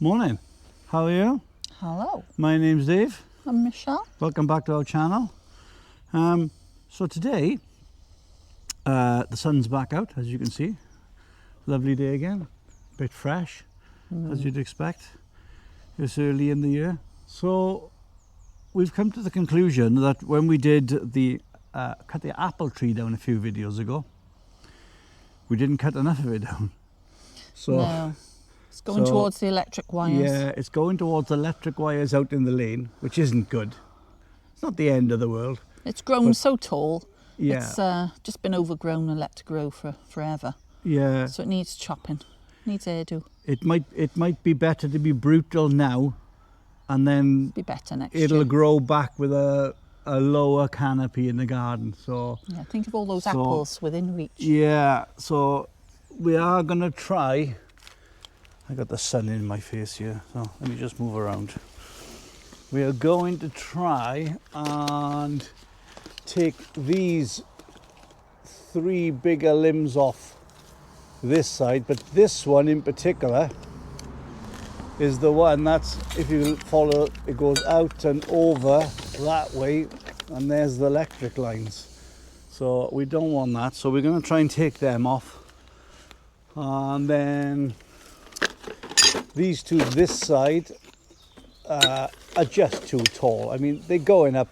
Morning. How are you? Hello. My name's Dave. I'm Michelle. Welcome back to our channel. So today, the sun's back out, as you can see. Lovely day again. Bit fresh, as you'd expect. It's early in the year. So we've come to the conclusion that when we did the cut the apple tree down a few videos ago, we didn't cut enough of it down. So No. It's going towards the electric wires. yeah, it's going towards electric wires out in the lane, which isn't good. It's not the end of the world. It's grown so tall. Yeah. It's just been overgrown and let to grow for forever. Yeah. So it needs chopping. Needs hairdo. It might be better to be brutal now, and then Be better next it'll year. grow back with a lower canopy in the garden. So Yeah, think of all those apples within reach. yeah, so we are gonna try. I got the sun in my face here, so let me just move around. We are going to try and take these 3 bigger limbs off this side, but this one in particular is the one that's, if you follow, it goes out and over that way, and there's the electric lines. So we don't want that, so we're going to try and take them off. And then these two this side are just too tall. I mean, they're going up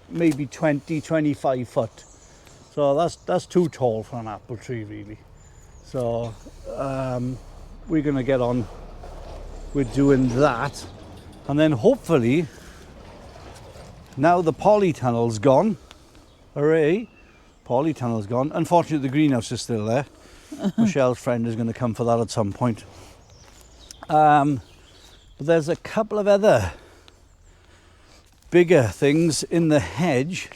maybe 20-25 foot. So that's too tall for an apple tree, really. So we're going to get on with doing that. And then hopefully, now the polytunnel's gone, hooray, polytunnel's gone. Unfortunately, the greenhouse is still there. Michelle's friend is going to come for that at some point. But there's a couple of other bigger things in the hedge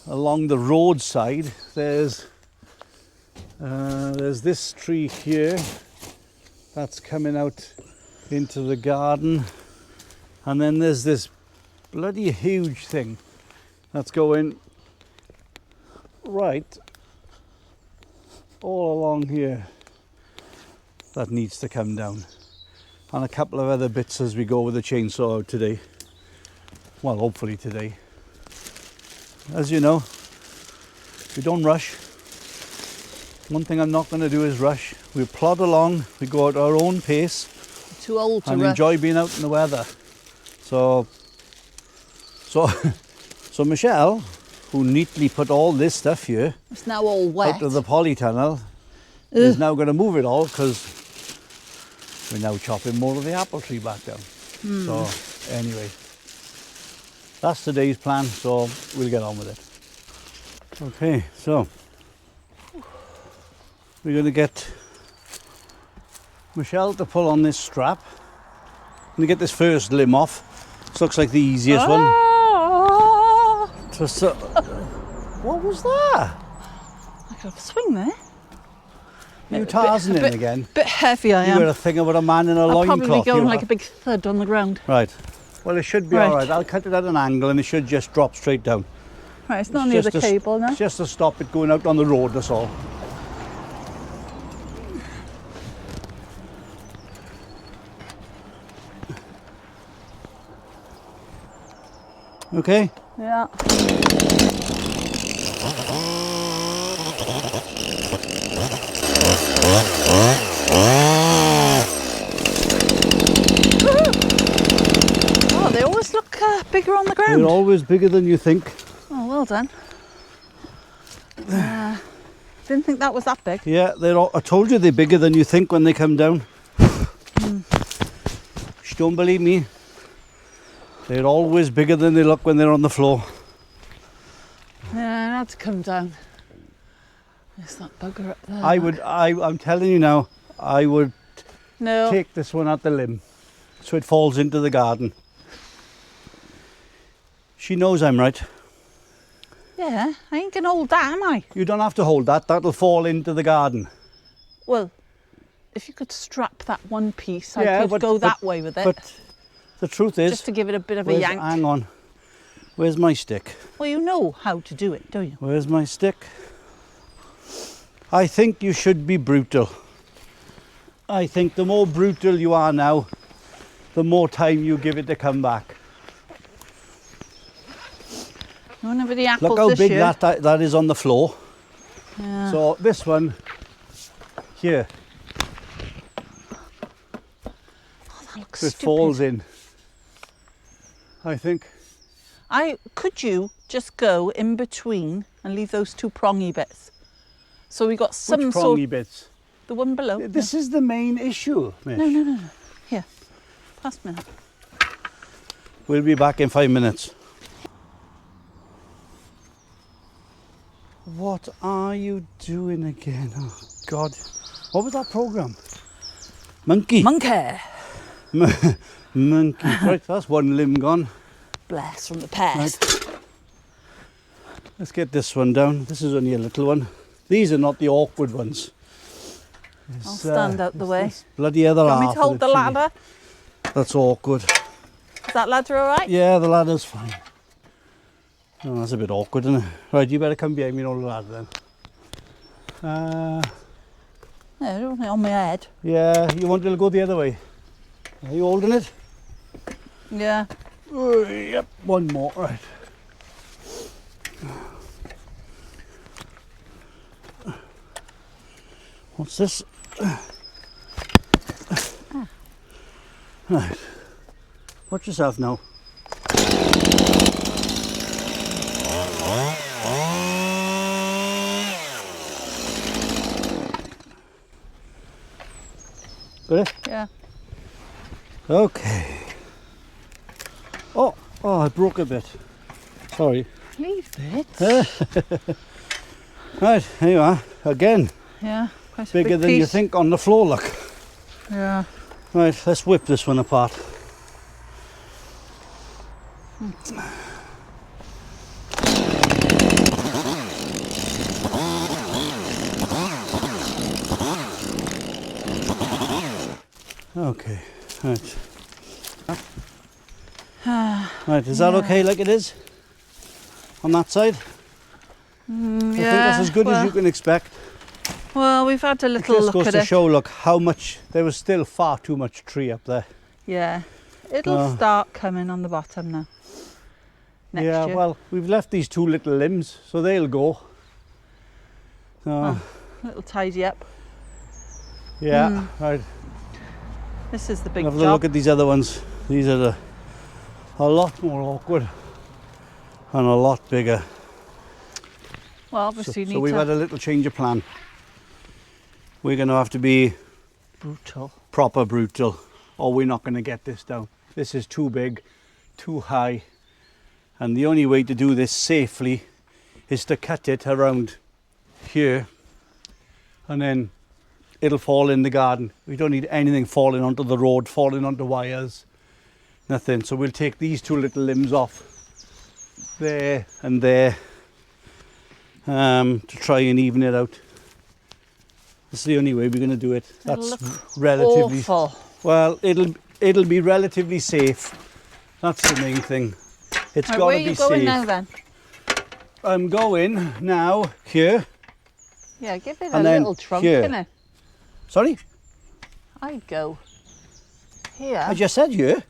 along the roadside. There's this tree here that's coming out into the garden, and then there's this bloody huge thing that's going right all along here that needs to come down, and a couple of other bits as we go with the chainsaw out today. Well, hopefully today. As you know, we don't rush. One thing I'm not going to do is rush. We plod along, we go at our own pace. Too old to and rush. enjoy being out in the weather. So Michelle, who neatly put all this stuff here It's now all wet. out of the polytunnel, is now going to move it all, because we're now chopping more of the apple tree back down. So anyway, that's today's plan, so we'll get on with it. Okay, so we're going to get Michelle to pull on this strap. I'm going to get this first limb off. This looks like the easiest one. Just, what was that? I could have a swing there. You Tarzaning again? Bit heavy I You am. got a thing about a man in a I'll loincloth. probably be going you like are. a big thud on the ground. Right. Well, it should be Right. all right. I'll cut it at an angle and it should just drop straight down. Right, it's not near the just cable now. It's just to stop it going out on the road, that's all. Okay? Yeah. Oh, they always look bigger on the ground. They're always bigger than you think. Oh, well done. Didn't think that was that big. Yeah, I told you they're bigger than you think when they come down. If you don't believe me, they're always bigger than they look when they're on the floor. Yeah, it had to come down. There's that bugger up there. I'm telling you now, I would No. take this one at the limb so it falls into the garden. She knows I'm right. Yeah, I ain't gonna hold that, am I? You don't have to hold that, that'll fall into the garden. Well, if you could strap that one piece, Yeah, I could go that way with it. But the truth is, just to give it a bit of a yank. hang on, where's my stick? Well, you know how to do it, don't you? Where's my stick? I think you should be brutal. I think the more brutal you are now, the more time you give it to come back. You want the apples Look how this big year. that is on the floor. Yeah. So this one here, That looks it stupid. falls in. I think. Could you just go in between and leave those two prongy bits? So we got some Which sort. prongy bits? The one below. This is the main issue, Mish. No. Here, pass me that. We'll be back in 5 minutes. What are you doing again? Oh God! What was that program? Monkey. Monkey. Monkey. Right, that's one limb gone. Bless from the past. Right. Let's get this one down. This is only a little one. These are not the awkward ones. I'll stand out the way. This bloody other Do you want me half to of hold the tree. ladder? That's awkward. Is that ladder all right? Yeah, the ladder's fine. Oh, that's a bit awkward, isn't it? Right, you better come behind me and hold the ladder then. No, on my head. Yeah, you want to go the other way? Are you holding it? Yeah. Oh, yep, one more, right. What's this? Right. Watch yourself now. Got it? Yeah. Okay. Oh, I broke a bit. Sorry. Leave it. Right, here you are. Again, Yeah. Quite a bigger big than you piece. think on the floor, look. Yeah. Right, let's whip this one apart. Okay, right. Right, is that okay like it is? On that side? I think that's as good as you can expect. Well, we've had a It little just look goes at to it. show, look, how much, there was still far too much tree up there. Yeah. It'll start coming on the bottom now. Next Yeah, year. well, we've left these two little limbs, so they'll go. Little tidy up. Yeah, right. This is the big Have a job. look at these other ones. These are a lot more awkward and a lot bigger. Well, obviously you So need we've to... had a little change of plan. We're going to have to be Brutal. proper brutal, or we're not going to get this down. This is too big, too high, and the only way to do this safely is to cut it around here, and then it'll fall in the garden. We don't need anything falling onto the road, falling onto wires, nothing. So we'll take these two little limbs off, there and there, to try and even it out. That's the only way we're going to do it. It'll That's look relatively awful. well. It'll be relatively safe. That's the main thing. It's Right, got where to are be you going safe. now then? I'm going now here. Yeah, give it a And then little trunk, here. innit? Sorry, I go here. I just said here.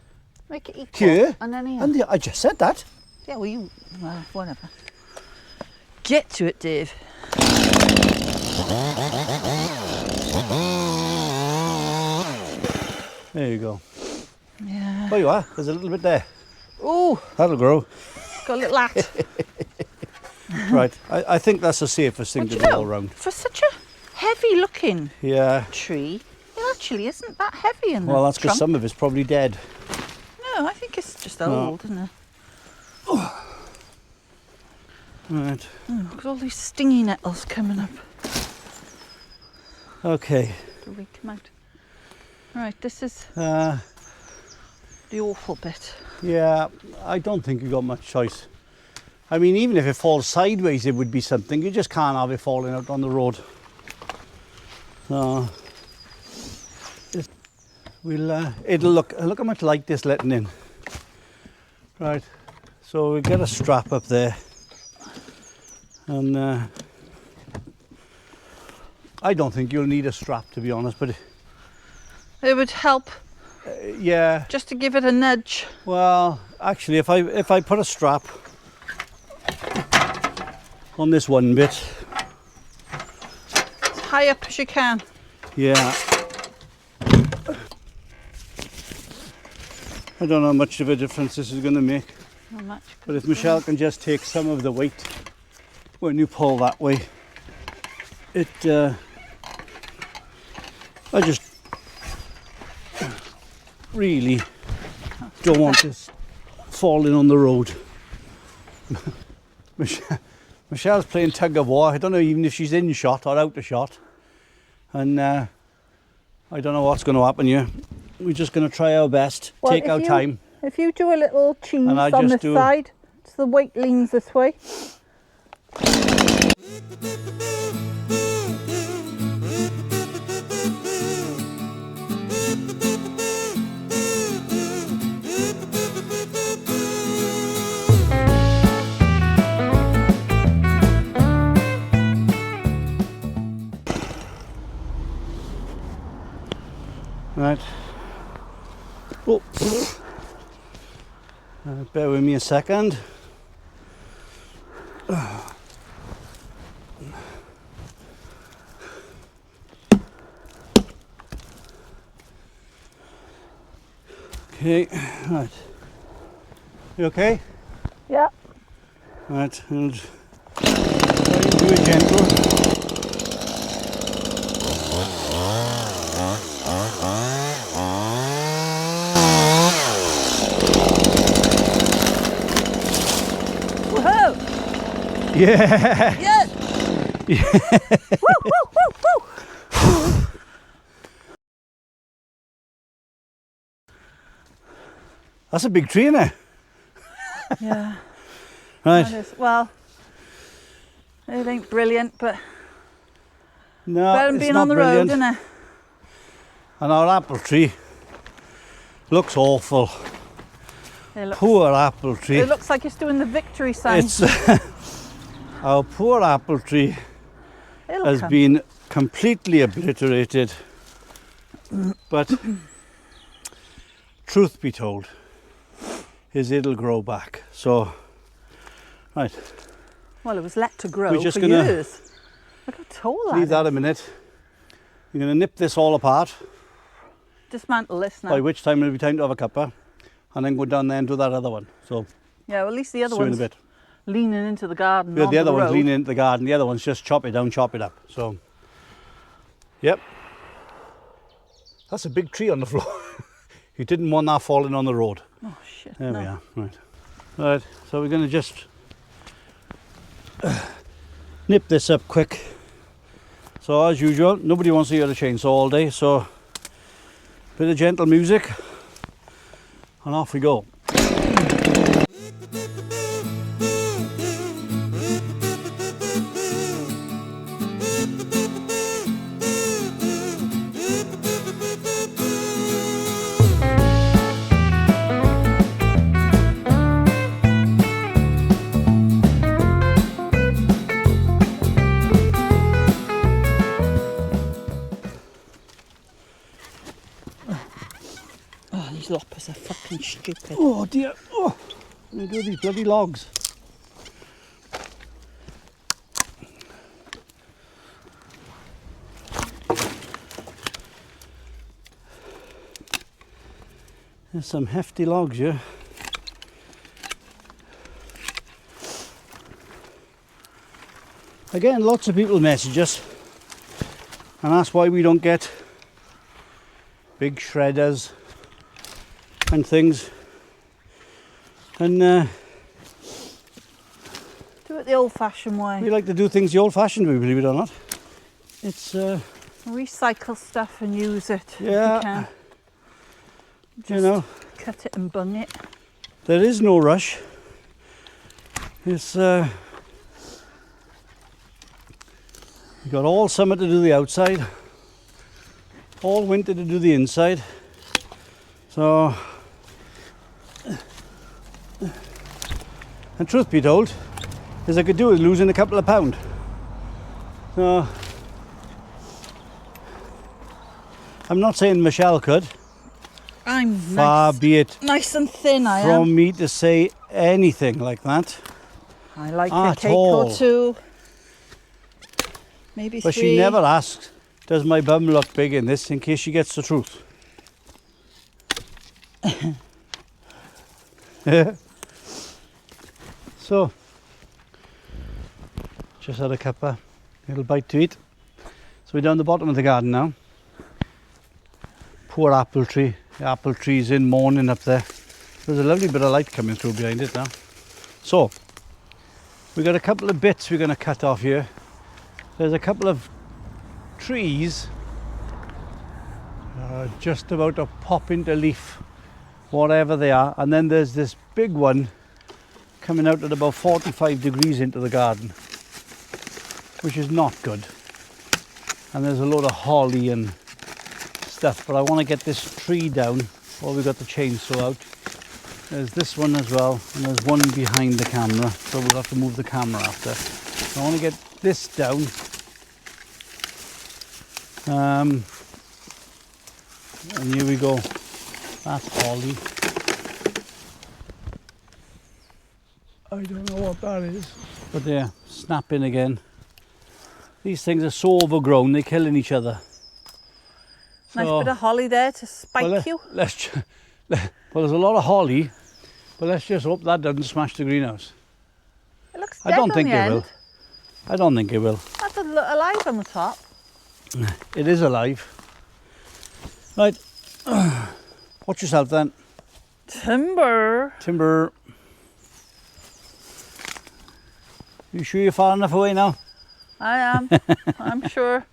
Make it equal. Here. And then here. And I just said that. Yeah, well, whatever. Get to it, Dave. There you go. Yeah. There you are. There's a little bit there. Ooh, That'll grow. got a little hat. Right. I think that's the safest thing Well, to do do you all know, round. for such a heavy-looking Yeah. tree, it actually isn't that heavy in the Well, that's because trunk. some of it's probably dead. No, I think it's just No. old, isn't it? Right. Look at all these stingy nettles coming up. Okay. Do we come out? Right, this is Uh, the awful bit. yeah. I don't think you got much choice. I mean, even if it falls sideways, it would be something. You just can't have it falling out on the road. So it'll look how much light this letting in. Right. So we get a strap up there, and I don't think you'll need a strap, to be honest. But It would help Yeah. Just to give it a nudge. Well, actually, if I put a strap on this one bit, As high up as you can. yeah. I don't know how much of a difference this is going to make. Not much. But if Michelle can just take some of the weight when you pull that way, I just really don't want this falling on the road. Michelle's playing tug of war. I don't know even if she's in shot or out of shot. And I don't know what's going to happen here. We're just going to try our best, Well, take our time. If you do a little cheese And I on just this side, so the weight leans this way. Right. Oh. Bear with me a second. Okay, right. You okay? Yeah. Right, and try and do it gentle. Whoa! Yeah! Yes! Woo, woo, woo, woo! That's a big tree, isn't it? Yeah. Right. That is, well, it ain't brilliant, but No, better than it's being not on the brilliant. road, isn't it? And our apple tree looks awful. It looks, Poor apple tree. it looks like it's doing the victory sign. It's our poor apple tree It'll has come. been completely obliterated. But truth be told, is it'll grow back. So, right, Well, it was let to grow We're just for gonna years. Look how tall that leave is. that a minute. You're going to nip this all apart, Dismantle this now. by which time it'll be time to have a cuppa, and then go down there and do that other one. So, Yeah, well, at least the other see you in a one's bit. leaning into the garden. Yeah, onto the other the one's road. leaning into the garden, the other one's just chop it down, chop it up. So, yep. That's a big tree on the floor. You didn't want that falling on the road. Oh shit! There no. we are, right. Right, so we're going to just nip this up quick. So as usual, nobody wants to hear the chainsaw all day, so bit of gentle music and off we go. Oh, these loppers are fucking stupid. Oh dear, oh, let me do these bloody logs. There's some hefty logs here. Again, lots of people message us and ask why we don't get big shredders and things. And Do it the old-fashioned way. we like to do things the old-fashioned way, believe it or not. It's Recycle stuff and use it. Yeah. If you can. you know, Cut it and bung it. there is no rush. It's you got all summer to do the outside, all winter to do the inside. So, and truth be told, as I could do with losing a couple of pound. So, I'm not saying Michelle could. I'm Far nice, be it nice and thin. I am. from me to say anything like that. I like a at cake all. or two, maybe But 3. she never asks, does my bum look big in this, in case she gets the truth. So, just had a cuppa, little bite to eat. So we're down the bottom of the garden now. Poor apple tree. The apple tree's in mourning up there. There's a lovely bit of light coming through behind it now. So, we've got a couple of bits we're going to cut off here. There's a couple of trees just about to pop into leaf, whatever they are. And then there's this big one coming out at about 45 degrees into the garden, which is not good. And there's a load of holly and stuff, but I want to get this tree down before we got the chainsaw out. There's this one as well, and there's one behind the camera, so we'll have to move the camera after. So I want to get this down. And here we go. That's holly. I don't know what that is. But they're snapping again. These things are so overgrown, they're killing each other. Nice So, bit of holly there to spike you. well, there's a lot of holly, but let's just hope that doesn't smash the greenhouse. It looks I dead don't on think the it end. will. I don't think it will. That's alive on the top. It is alive. Right. Watch yourself then. Timber. Timber. You sure you're far enough away now? I am. I'm sure.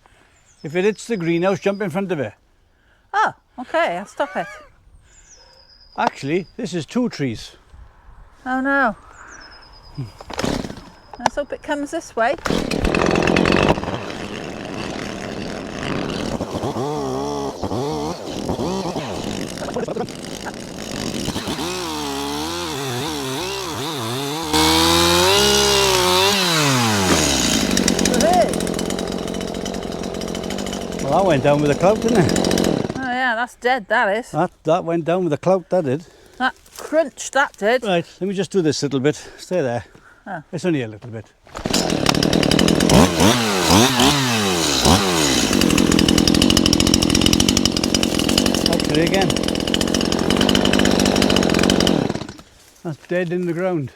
If it hits the greenhouse, jump in front of it. Oh, okay. I'll stop it. Actually, this is 2 trees. Oh no. Let's hope it comes this way. Well, that went down with a clout, didn't it? Oh yeah, that's dead, that is. That went down with a clout, that did. That crunch, that did. Right, let me just do this little bit. Stay there. Oh. It's only a little bit. Actually, again. That's dead in the ground.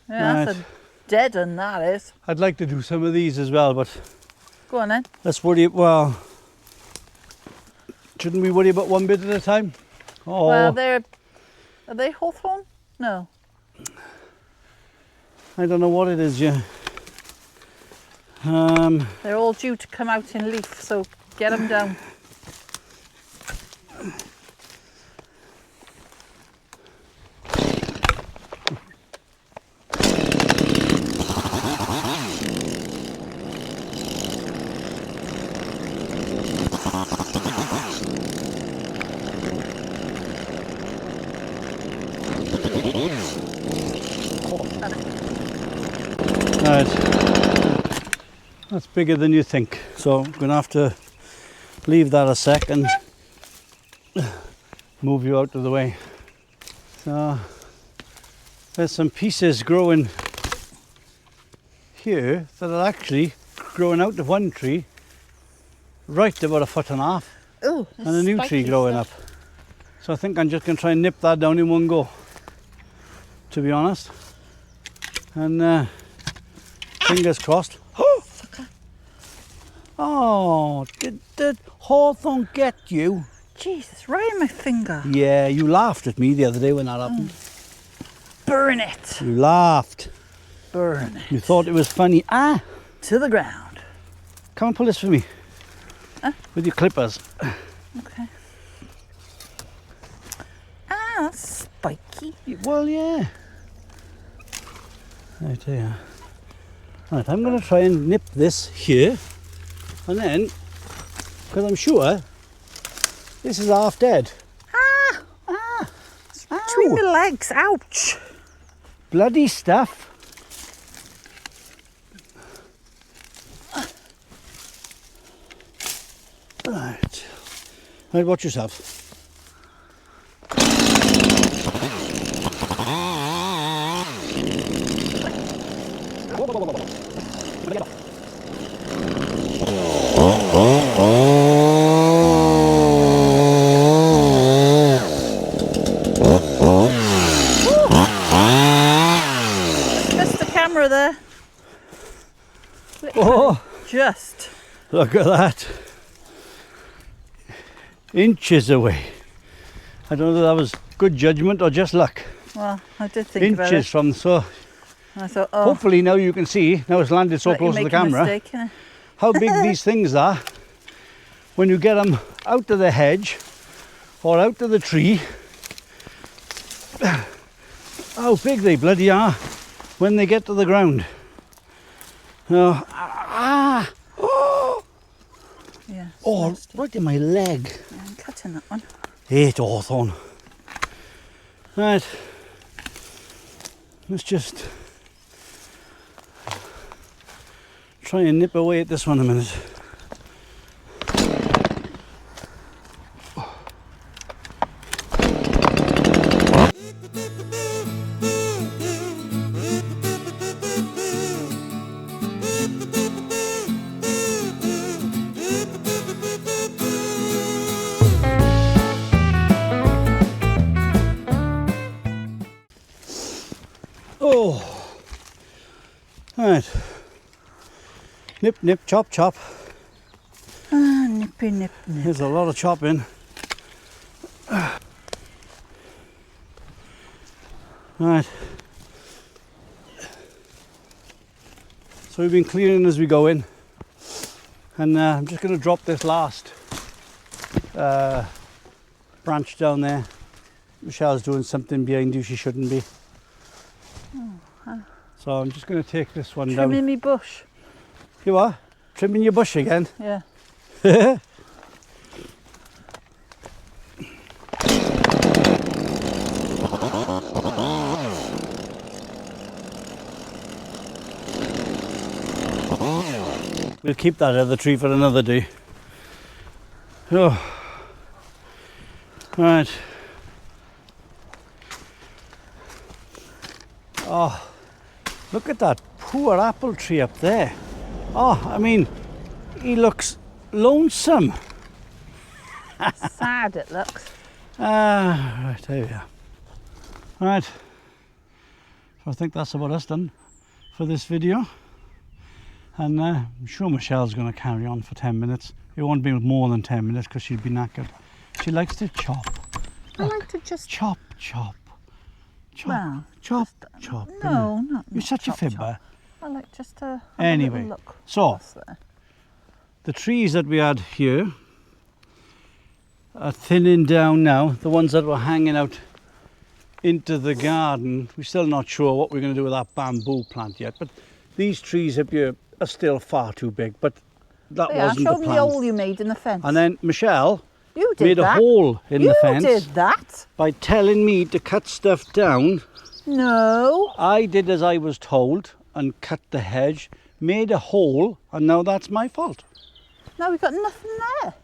Yeah, that's Right. a dead one, that is. I'd like to do some of these as well, but Go on then. let's worry. Well, shouldn't we worry about one bit at a time? Oh, Well, are they hawthorn? No. I don't know what it is, yeah. They're all due to come out in leaf, so get them down. Right. That's bigger than you think. So I'm going to have to leave that a sec and move you out of the way. So there's some pieces growing here that are actually growing out of one tree right about 1.5 feet Oh, and a new tree growing up. So I think I'm just going to try and nip that down in one go, to be honest. And fingers crossed. Oh, did Hawthorne get you? Jesus, right in my finger. Yeah, you laughed at me the other day when that happened. Burn it. You laughed. Burn it. You thought it was funny. Ah, To the ground. come and pull this for me. Huh? With your clippers. Okay. Ah, that's spiky. Well, yeah. Right here. Right, I'm going to try and nip this here. And then, because I'm sure this is half dead. Between the legs, ouch. Bloody stuff. Right. Right, watch yourself. Look at that. Inches away. I don't know if that was good judgment or just luck. Well, I did think about Inches it. from, so I thought, oh, hopefully now you can see, now it's landed so but you close to the make a camera, mistake, innit? how big these things are when you get them out of the hedge or out of the tree. How big they bloody are when they get to the ground. Oh, Yeah. it's oh, nasty. right in my leg. Yeah, I'm cutting that one. Hate hawthorn. Right, let's just try and nip away at this one a minute. Oh, right. Nip, nip, chop, chop. Ah, nippy, nip, nip. There's a lot of chopping. Right. So we've been clearing as we go in, and I'm just going to drop this last branch down there. Michelle's doing something behind you she shouldn't be. So I'm just going to take this one down. Trimming me bush. You are? Trimming your bush again? Yeah. We'll keep that other tree for another day. Oh. Right. Oh, look at that poor apple tree up there. Oh, I mean, he looks lonesome. Sad it looks. Right, there we are. Right, so I think that's about us done for this video. And I'm sure Michelle's going to carry on for 10 minutes. It won't be more than 10 minutes because she'll be knackered. She likes to chop. I like to just... Chop, chop. Chop, Well, chop, chop. No, not You're such chop, a fibber. chop. I like just to have Anyway, a little look. so What's there? the trees that we had here are thinning down now. The ones that were hanging out into the garden, we're still not sure what we're going to do with that bamboo plant yet, but these trees up here are still far too big, but that Yeah, wasn't show the me plan. the hole you made in the fence. And then Michelle you did made a that. hole in the fence You did that. by telling me to cut stuff down. No. I did as I was told and cut the hedge, made a hole, and now that's my fault. No, we've got nothing there.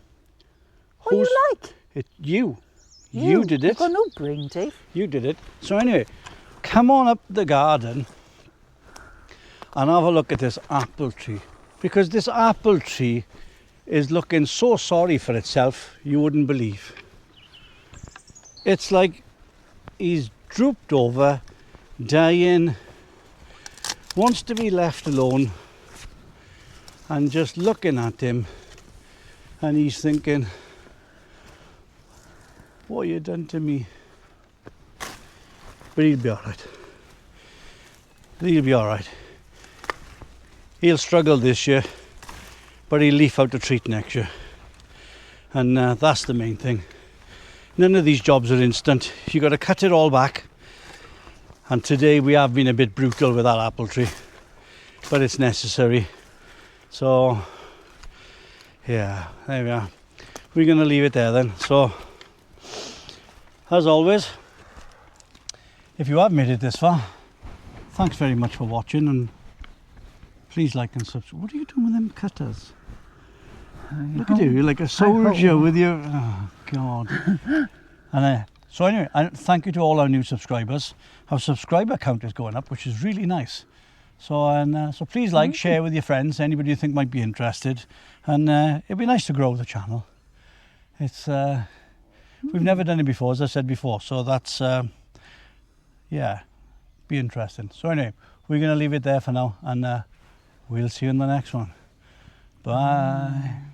What Who's- do you like? You did it. You've got no brain, Dave. You did it. So anyway, come on up the garden and have a look at this apple tree. Because this apple tree is looking so sorry for itself, you wouldn't believe. It's like he's drooped over, dying, wants to be left alone, and just looking at him, and he's thinking, what you done to me? But he'll be all right. He'll be all right. He'll struggle this year, but he'll leaf out a treat next year. And that's the main thing. None of these jobs are instant. You got to cut it all back. And today we have been a bit brutal with that apple tree, but it's necessary. So, yeah, there we are. We're going to leave it there then. So, as always, if you have made it this far, thanks very much for watching, and please like and subscribe. What are you doing with them cutters? Look at you, you're like a soldier with your... Oh, God. And so anyway, thank you to all our new subscribers. Our subscriber count is going up, which is really nice. So so please like, share with your friends, anybody you think might be interested. And it'd be nice to grow the channel. It's... We've never done it before, as I said before, so that's, yeah, be interesting. So anyway, we're going to leave it there for now, and we'll see you in the next one. Bye.